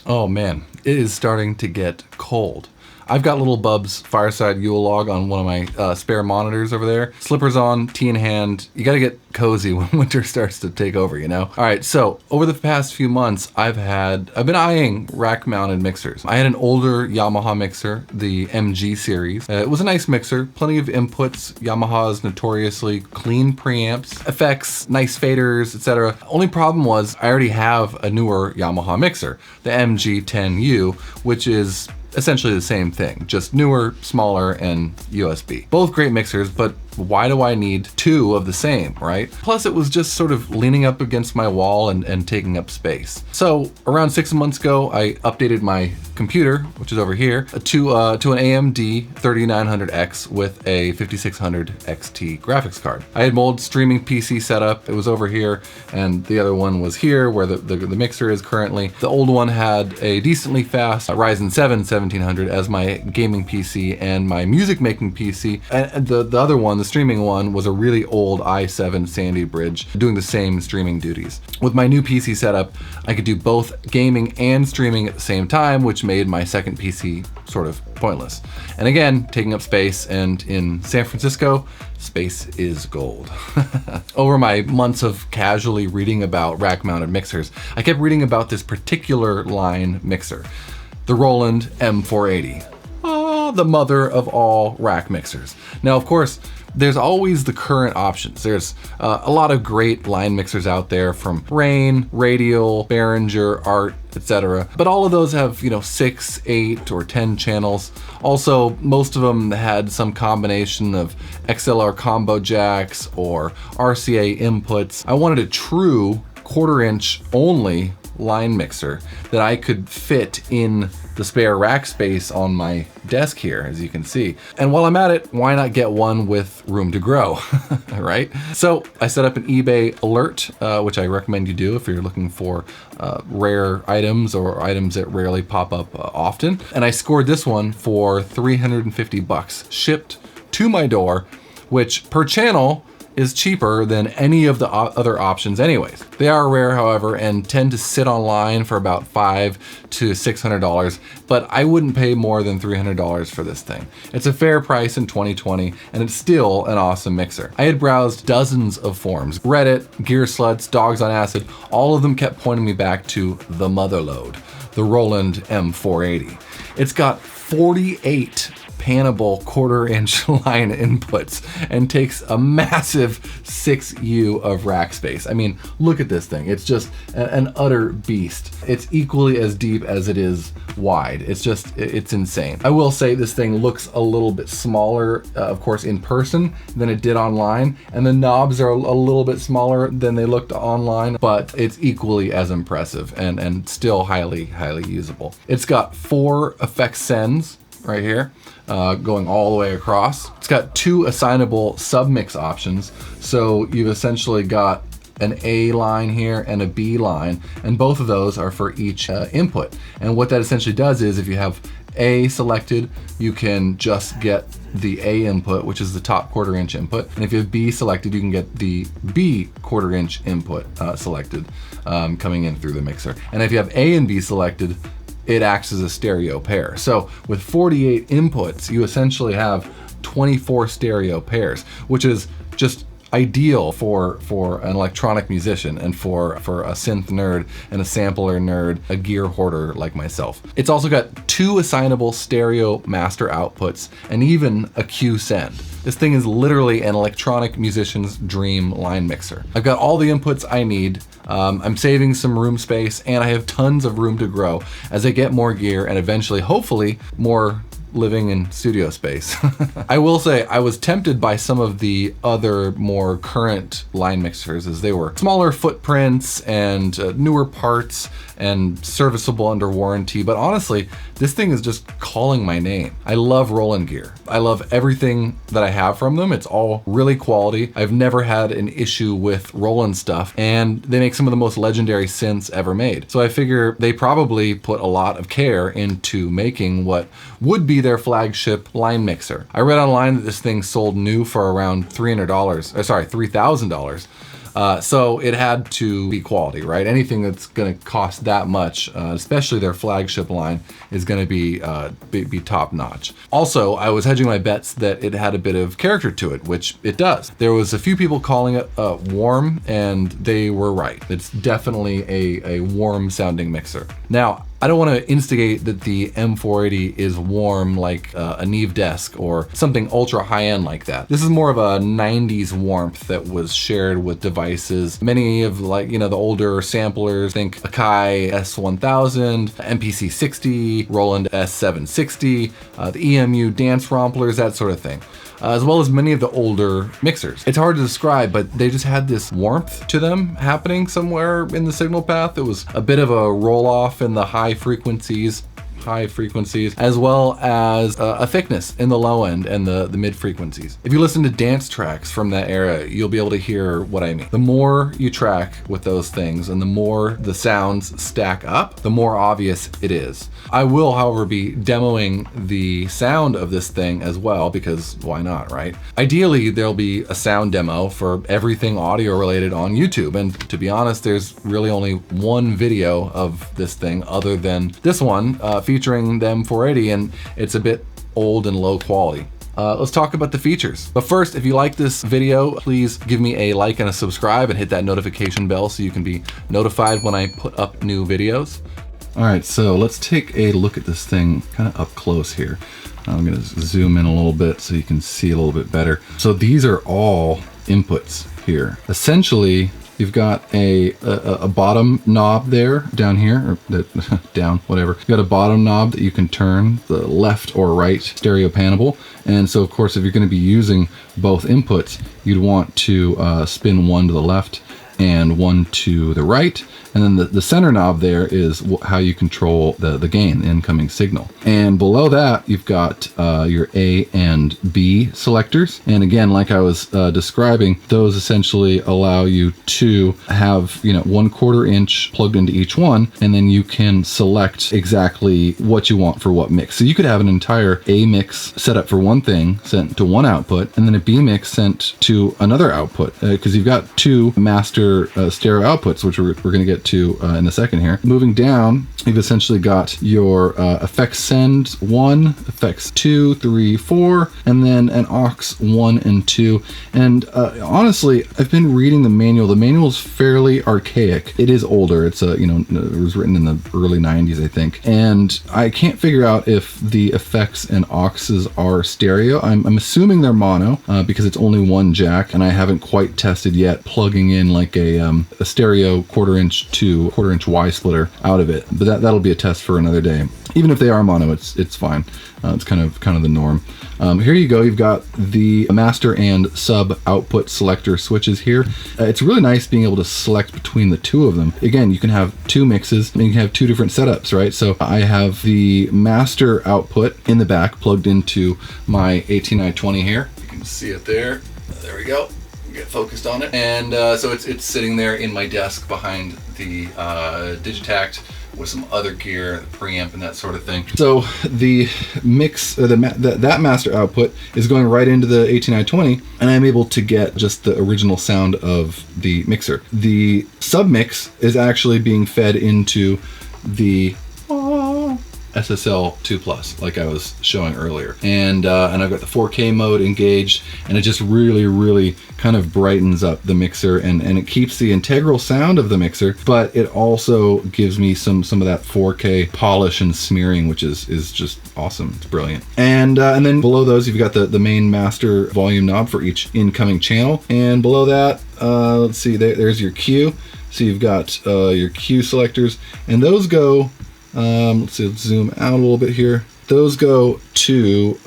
Oh man, it is starting to get cold. I've got little Bub's fireside Yule log on one of my spare monitors over there. Slippers on, tea in hand. You gotta get cozy when winter starts to take over, you know? All right, so over the past few months, I've been eyeing rack mounted mixers. I had an older Yamaha mixer, the MG series. It was a nice mixer, plenty of inputs. Yamaha's notoriously clean preamps, effects, nice faders, etc. Only problem was I already have a newer Yamaha mixer, the MG10U, which is essentially the same thing, just newer, smaller, and USB. Both great mixers, but why do I need two of the same, right? Plus it was just sort of leaning up against my wall and taking up space. So around 6 months ago, I updated my computer, which is over here, to an AMD 3900X with a 5600 XT graphics card. I had my old streaming PC set up. It was over here, and the other one was here where the mixer is currently. The old one had a decently fast Ryzen 7 1700 as my gaming PC and my music making PC. And the other one, the streaming one, was a really old i7 Sandy Bridge doing the same streaming duties. With my new PC setup, I could do both gaming and streaming at the same time, which made my second PC sort of pointless. And again, taking up space, and in San Francisco, space is gold. Over my months of casually reading about rack mounted mixers, I kept reading about this particular line mixer, the Roland M-480. The mother of all rack mixers. Now, of course, there's always the current options. There's a lot of great line mixers out there, from Rain, Radial, Behringer, Art, etc. But all of those have, 6, 8, or 10 channels. Also, most of them had some combination of XLR combo jacks or RCA inputs. I wanted a true 1/4 inch only line mixer that I could fit in the spare rack space on my desk here, as you can see. And while I'm at it, why not get one with room to grow, right? So I set up an eBay alert, which I recommend you do if you're looking for rare items or items that rarely pop up often. And I scored this one for $350, shipped to my door, which per channel is cheaper than any of the other options anyways. They are rare, however, and tend to sit online for about $500 to $600, but I wouldn't pay more than $300 for this thing. It's a fair price in 2020, and it's still an awesome mixer. I had browsed dozens of forums, Reddit, Gear Sluts, Dogs on Acid. All of them kept pointing me back to the motherlode, the Roland M-480. It's got 48 panable 1/4 inch line inputs and takes a massive 6U of rack space. I mean, look at this thing. It's just an utter beast. It's equally as deep as it is wide. It's insane. I will say this thing looks a little bit smaller, of course, in person than it did online, and the knobs are a little bit smaller than they looked online, but it's equally as impressive and still highly usable. It's got 4 effect sends right here, going all the way across. It's got 2 assignable submix options, so you've essentially got an A line here and a B line, and both of those are for each input. And what that essentially does is, if you have A selected, you can just get the A input, which is the top 1/4 inch input, and if you have B selected, you can get the B 1/4 inch input selected coming in through the mixer. And if you have A and B selected, it acts as a stereo pair. So with 48 inputs, you essentially have 24 stereo pairs, which is just ideal for an electronic musician and for a synth nerd and a sampler nerd, a gear hoarder like myself. It's also got 2 assignable stereo master outputs and even a Q send. This thing is literally an electronic musician's dream line mixer. I've got all the inputs I need. I'm saving some room space, and I have tons of room to grow as I get more gear and eventually, hopefully, more living in studio space. I will say I was tempted by some of the other more current line mixers, as they were smaller footprints and newer parts and serviceable under warranty, but honestly, this thing is just calling my name. I love Roland gear. I love everything that I have from them. It's all really quality. I've never had an issue with Roland stuff, and they make some of the most legendary synths ever made. So I figure they probably put a lot of care into making what would be their flagship line mixer. I read online that this thing sold new for around $300, $3,000. So it had to be quality, right? Anything that's going to cost that much, especially their flagship line, is going to be top notch. Also, I was hedging my bets that it had a bit of character to it, which it does. There was a few people calling it warm, and they were right. It's definitely a warm sounding mixer. Now, I don't want to instigate that the M480 is warm like a Neve desk or something ultra high-end like that. This is more of a 90s warmth that was shared with devices. Many of the older samplers, think Akai S1000, MPC 60, Roland S760, the EMU dance romplers, that sort of thing. As well as many of the older mixers. It's hard to describe, but they just had this warmth to them happening somewhere in the signal path. It was a bit of a roll off in the high frequencies, as well as a thickness in the low end and the mid frequencies. If you listen to dance tracks from that era, you'll be able to hear what I mean. The more you track with those things and the more the sounds stack up, the more obvious it is. I will, however, be demoing the sound of this thing as well, because why not, right? Ideally, there'll be a sound demo for everything audio related on YouTube. And to be honest, there's really only one video of this thing other than this one featuring the M480, and it's a bit old and low quality. Let's talk about the features. But first, if you like this video, please give me a like and a subscribe and hit that notification bell so you can be notified when I put up new videos. All right, so let's take a look at this thing kind of up close here. I'm gonna zoom in a little bit so you can see a little bit better. So these are all inputs here. Essentially, you've got a bottom knob there, down here, or down, whatever. You've got a bottom knob that you can turn, the left or right stereo panable. And so of course, if you're gonna be using both inputs, you'd want to spin one to the left and one to the right. And then the center knob there is how you control the gain, the incoming signal. And below that, you've got your A and B selectors. And again, like I was describing, those essentially allow you to have 1/4 inch plugged into each one, and then you can select exactly what you want for what mix. So you could have an entire A mix set up for one thing, sent to one output, and then a B mix sent to another output, because you've got two master stereo outputs, which we're going to get to in a second here. Moving down, you've essentially got your effects send 1, effects 2, 3, 4, and then an aux 1 and 2. And honestly, I've been reading the manual. The manual is fairly archaic. It is older. It's it was written in the early 90s, I think. And I can't figure out if the effects and auxes are stereo. I'm assuming they're mono because it's only one jack, and I haven't quite tested yet plugging in like a stereo 1/4 inch to 1/4 inch Y splitter out of it. But that'll be a test for another day. Even if they are mono, it's fine. It's kind of the norm. Here you go. You've got the master and sub output selector switches here. It's really nice being able to select between the two of them. Again, you can have two mixes and you can have two different setups, right? So I have the master output in the back plugged into my 18i20 here. You can see it there. There we go. Get focused on it. And so it's sitting there in my desk behind the Digitact with some other gear, the preamp and that sort of thing. So the mix, that master output is going right into the 18i20, and I'm able to get just the original sound of the mixer. The submix is actually being fed into the SSL 2 Plus, like I was showing earlier. And I've got the 4K mode engaged, and it just really kind of brightens up the mixer, and it keeps the integral sound of the mixer, but it also gives me some of that 4K polish and smearing, which is just awesome. It's brilliant. And then below those, you've got the main master volume knob for each incoming channel. And below that, let's see, there's your Q. So you've got your Q selectors, and those go, let's zoom out a little bit here. Those go to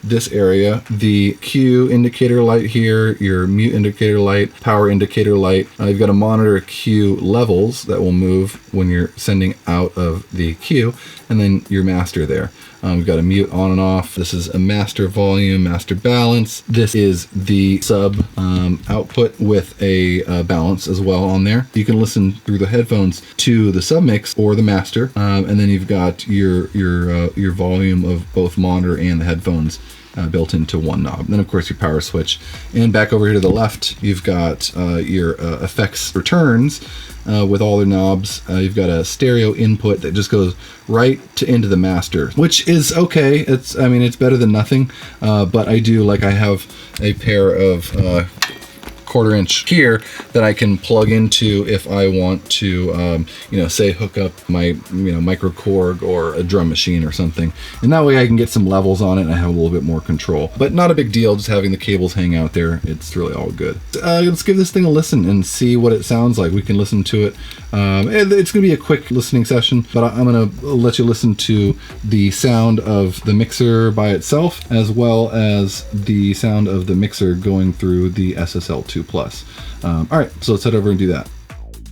this area, the Q indicator light here, your mute indicator light, power indicator light. You've got to monitor Q levels that will move when you're sending out of the Q, and then your master there. We've got a mute on and off. This is a master volume, master balance. This is the sub output with a balance as well on there. You can listen through the headphones to the sub mix or the master, and then you've got your volume of both monitor and the headphones built into one knob. And then of course your power switch. And back over here to the left, you've got your effects returns with all the knobs. You've got a stereo input that just goes right into the master, which is okay. I mean, it's better than nothing, but I have a pair of 1/4 inch here that I can plug into if I want to, say hook up my, micro Korg or a drum machine or something. And that way I can get some levels on it and I have a little bit more control. But not a big deal, just having the cables hang out there. It's really all good. Let's give this thing a listen and see what it sounds like. We can listen to it. It's going to be a quick listening session, but I'm going to let you listen to the sound of the mixer by itself, as well as the sound of the mixer going through the SSL2 Plus. All right, so let's head over and do that.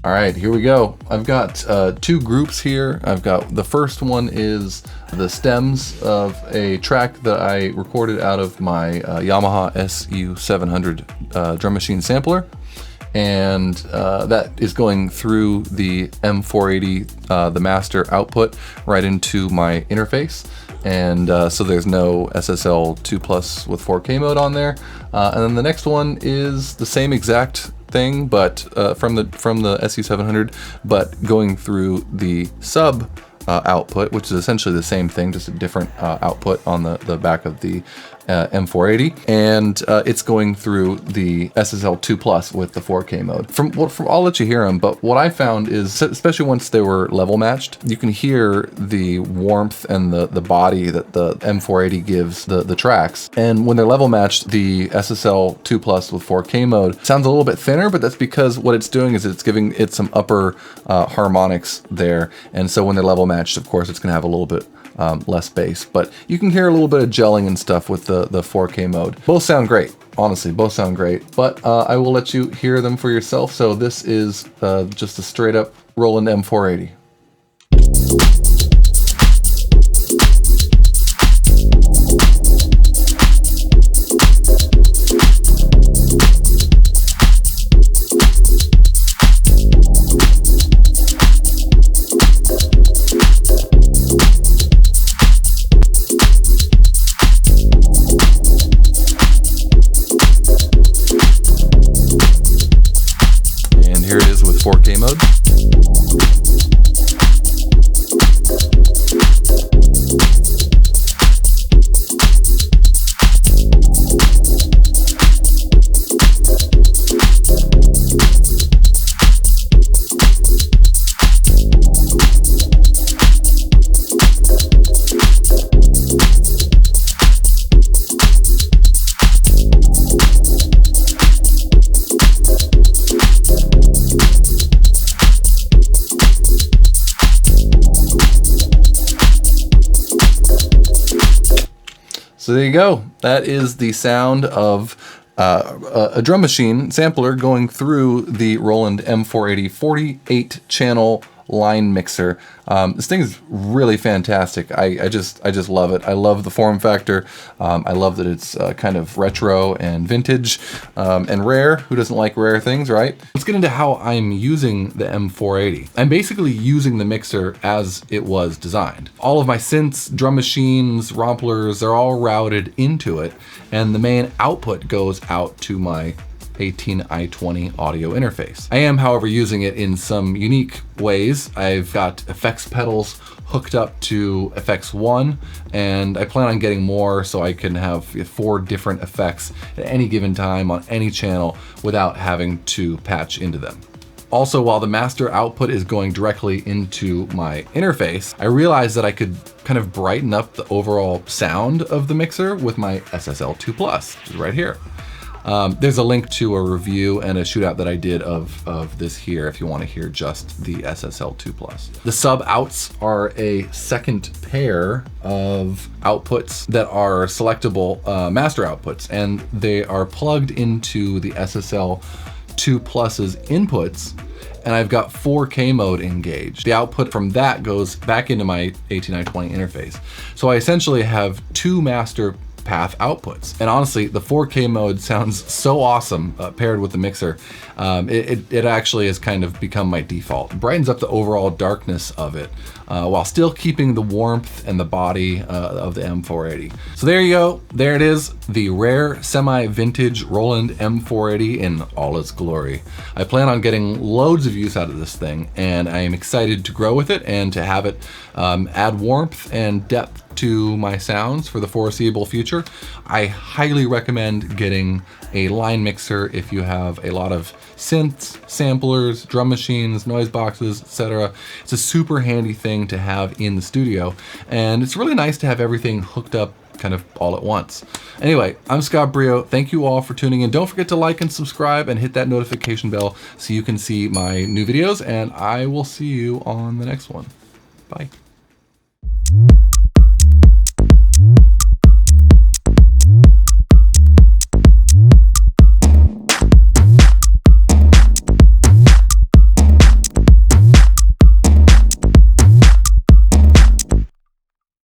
All right, here we go. I've got two groups here. The first one is the stems of a track that I recorded out of my Yamaha SU700 drum machine sampler. And that is going through the M480, the master output, right into my interface. And so there's no SSL2 Plus with 4K mode on there. And then the next one is the same exact thing, but from the SU700, but going through the sub output, which is essentially the same thing, just a different output on the back of the M480, and it's going through the SSL2 Plus with the 4K mode. I'll let you hear them, but what I found is, especially once they were level matched, you can hear the warmth and the body that the M480 gives the tracks. And when they're level matched, the SSL2 Plus with 4K mode sounds a little bit thinner, but that's because what it's doing is it's giving it some upper harmonics there. And so when they're level matched, of course, it's gonna have a little bit less bass, but you can hear a little bit of gelling and stuff with the 4K mode. Both sound great, honestly, both sound great, but I will let you hear them for yourself. So this is just a straight up Roland M480. Here it is with 4K mode. So there you go. That is the sound of a drum machine sampler going through the Roland M480 48 channel line mixer. This thing is really fantastic. I just love it. I love the form factor. I love that it's kind of retro and vintage and rare. Who doesn't like rare things, right? Let's get into how I'm using the M480. I'm basically using the mixer as it was designed. All of my synths, drum machines, romplers, they're all routed into it, and the main output goes out to my 18i20 audio interface. I am, however, using it in some unique ways. I've got effects pedals hooked up to FX1, and I plan on getting more so I can have 4 different effects at any given time on any channel without having to patch into them. Also, while the master output is going directly into my interface, I realized that I could kind of brighten up the overall sound of the mixer with my SSL2 Plus, which is right here. There's a link to a review and a shootout that I did of this here if you want to hear just the SSL2 Plus. The sub outs are a second pair of outputs that are selectable master outputs, and they are plugged into the SSL2 Plus's inputs, and I've got 4K mode engaged. The output from that goes back into my 18i20 interface. So I essentially have 2 master path outputs. And honestly, the 4K mode sounds so awesome paired with the mixer. It actually has kind of become my default. It brightens up the overall darkness of it while still keeping the warmth and the body of the M480. So there you go. There it is, the rare semi-vintage Roland M480 in all its glory. I plan on getting loads of use out of this thing, and I am excited to grow with it and to have it add warmth and depth to my sounds for the foreseeable future. I highly recommend getting a line mixer if you have a lot of synths, samplers, drum machines, noise boxes, etc. It's a super handy thing to have in the studio, and it's really nice to have everything hooked up kind of all at once. Anyway, I'm Scott Brio. Thank you all for tuning in. Don't forget to like and subscribe and hit that notification bell so you can see my new videos, and I will see you on the next one. Bye.